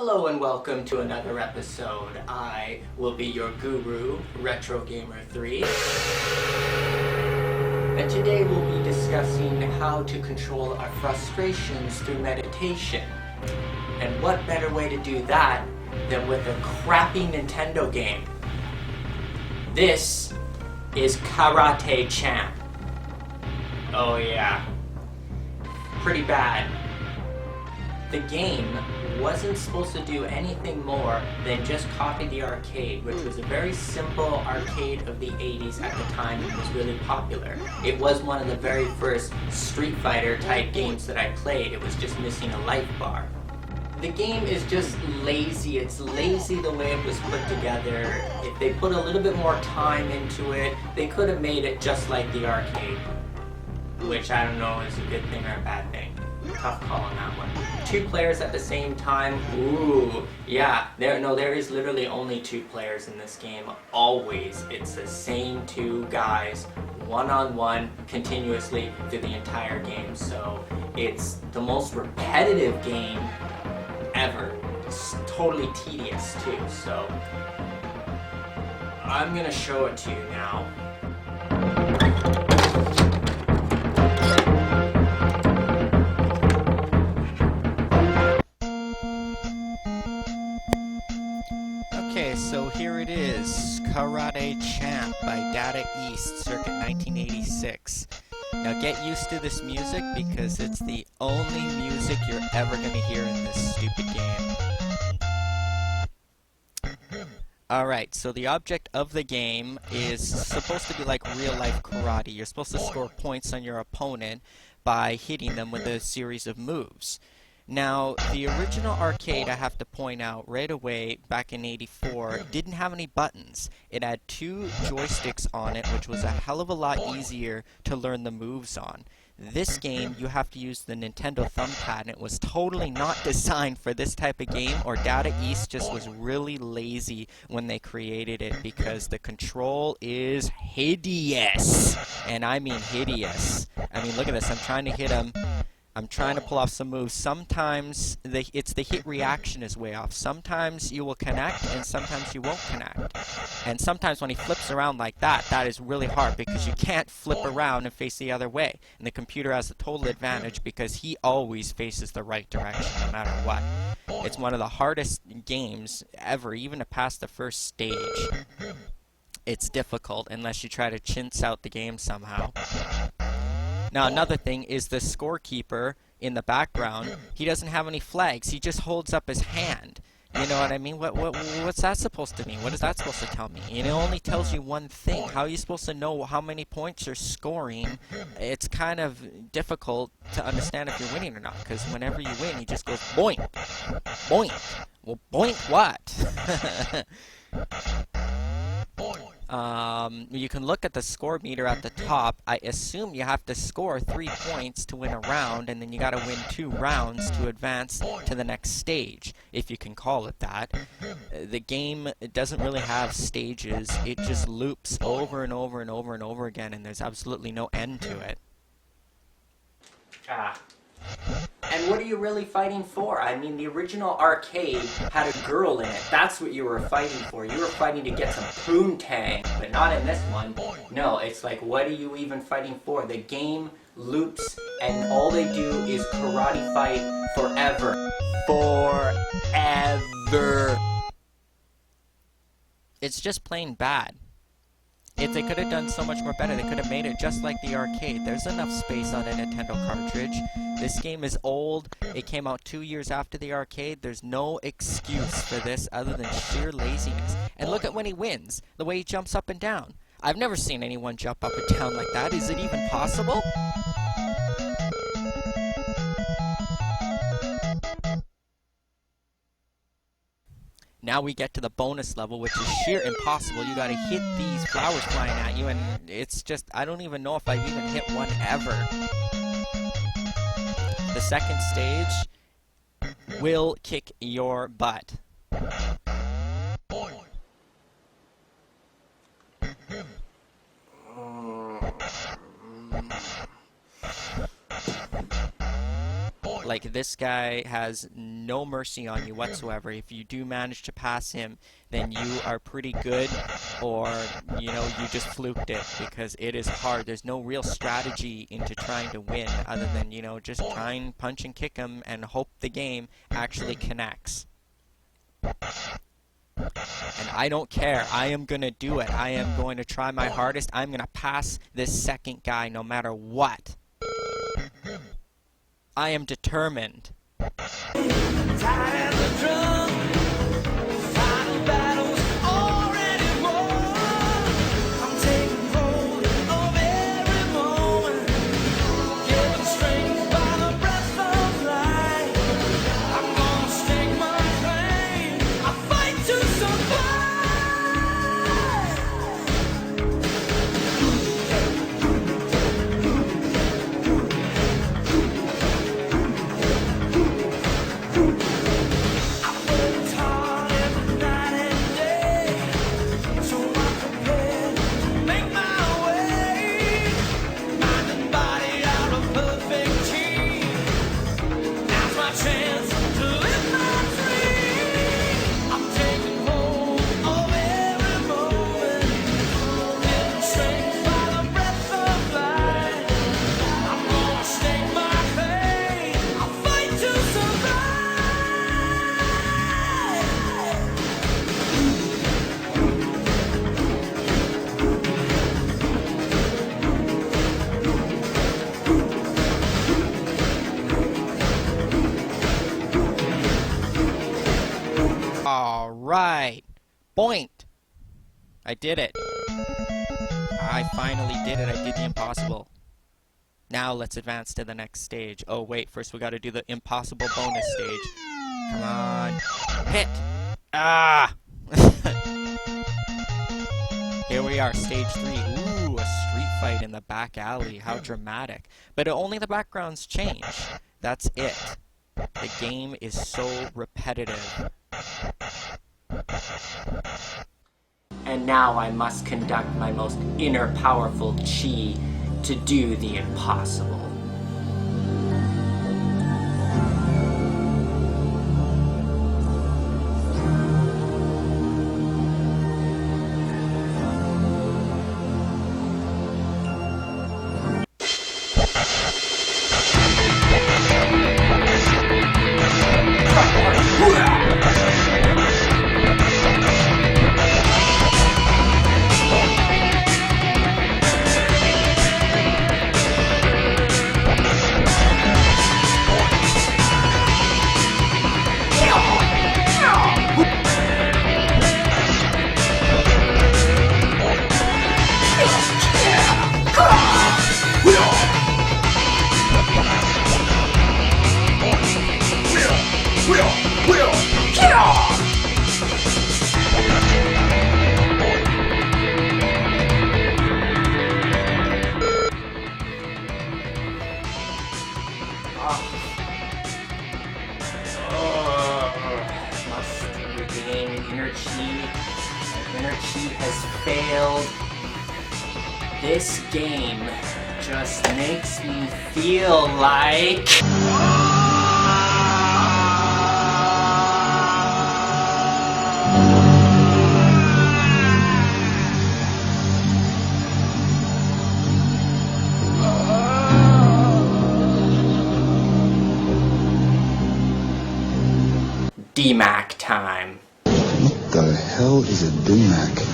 Hello and welcome to another episode. I will be your guru, RetroGamer3. And today we'll be discussing how to control our frustrations through meditation. And what better way to do that than with a crappy Nintendo game? This is Karate Champ. Oh yeah. Pretty bad. The game wasn't supposed to do anything more than just copy the arcade, which was a very simple arcade of the 80s at the time. It was really popular. It was one of the very first Street Fighter type games that I played. It was just missing a life bar. The game is just lazy. It's lazy the way it was put together. If they put a little bit more time into it, they could have made it just like the arcade, which I don't know is a good thing or a bad thing. Tough call on that one. 2 players at the same time. Ooh, yeah. There is literally only 2 players in this game. Always. It's the same 2 guys, one-on-one, continuously through the entire game. So it's the most repetitive game ever. It's totally tedious too. So I'm gonna show it to you now. Okay, so here it is, Karate Champ by Data East, circa 1986. Now get used to this music because it's the only music you're ever going to hear in this stupid game. Alright, so the object of the game is supposed to be like real-life karate. You're supposed to score points on your opponent by hitting them with a series of moves. Now, the original arcade, I have to point out right away, back in '84, didn't have any buttons. It had 2 joysticks on it, which was a hell of a lot easier to learn the moves on. This game, you have to use the Nintendo thumbpad, and it was totally not designed for this type of game, or Data East just was really lazy when they created it, because the control is hideous. And I mean hideous. I mean, look at this, I'm trying to hit him. I'm trying to pull off some moves. Sometimes it's the hit reaction is way off. Sometimes you will connect and sometimes you won't connect. And sometimes when he flips around like that, that is really hard because you can't flip around and face the other way. And the computer has a total advantage because he always faces the right direction no matter what. It's one of the hardest games ever, even to pass the first stage. It's difficult unless you try to chintz out the game somehow. Now another thing is the scorekeeper in the background. He doesn't have any flags. He just holds up his hand. You know what I mean? What's that supposed to mean? What is that supposed to tell me? And it only tells you one thing. How are you supposed to know how many points you're scoring? It's kind of difficult to understand if you're winning or not. Because whenever you win, he just goes boink, boink. Well, boink what? You can look at the score meter at the top. I assume you have to score 3 points to win a round, and then you gotta win 2 rounds to advance to the next stage, if you can call it that. The game doesn't really have stages. It just loops over and over and over and over again, and there's absolutely no end to it. And what are you really fighting for? I mean, the original arcade had a girl in it. That's what you were fighting for. You were fighting to get some poontang, but not in this one. No, it's like, what are you even fighting for? The game loops, and all they do is karate fight forever. Forever. It's just plain bad. If they could have done so much more better, they could have made it just like the arcade. There's enough space on a Nintendo cartridge. This game is old. It came out 2 years after the arcade. There's no excuse for this other than sheer laziness. And look at when he wins, the way he jumps up and down. I've never seen anyone jump up and down like that. Is it even possible? Now we get to the bonus level, which is sheer impossible. You gotta hit these flowers flying at you, and it's just, I don't even know if I've even hit one ever. The second stage will kick your butt. Like, Like, this guy has no mercy on you whatsoever. If you do manage to pass him, then you are pretty good, or, you know, you just fluked it, because it is hard. There's no real strategy into trying to win other than, you know, just try and punch and kick him and hope the game actually connects. And I don't care. I am going to do it. I am going to try my hardest. I'm going to pass this second guy no matter what. I am determined. Alright. Point! I did it. I finally did it. I did the impossible. Now let's advance to the next stage. Oh wait, first we gotta do the impossible bonus stage. Come on. Hit! Ah! Here we are, stage 3. Ooh, a street fight in the back alley. How dramatic. But only the backgrounds change. That's it. The game is so repetitive. And now I must conduct my most inner powerful chi to do the impossible. Inner cheat has failed. This game just makes me feel like... DMAC time. What the hell is a DMAC?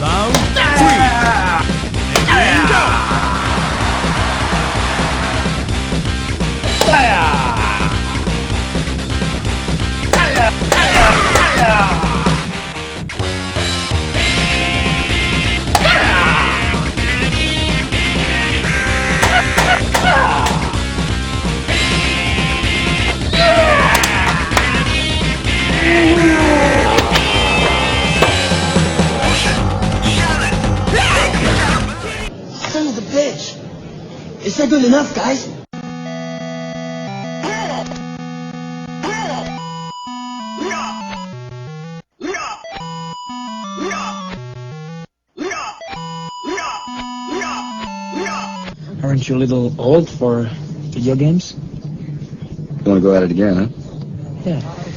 Round 'Son of a bitch! Is that good enough, guys? Aren't you a little old for video games? You want to go at it again, huh? Yeah.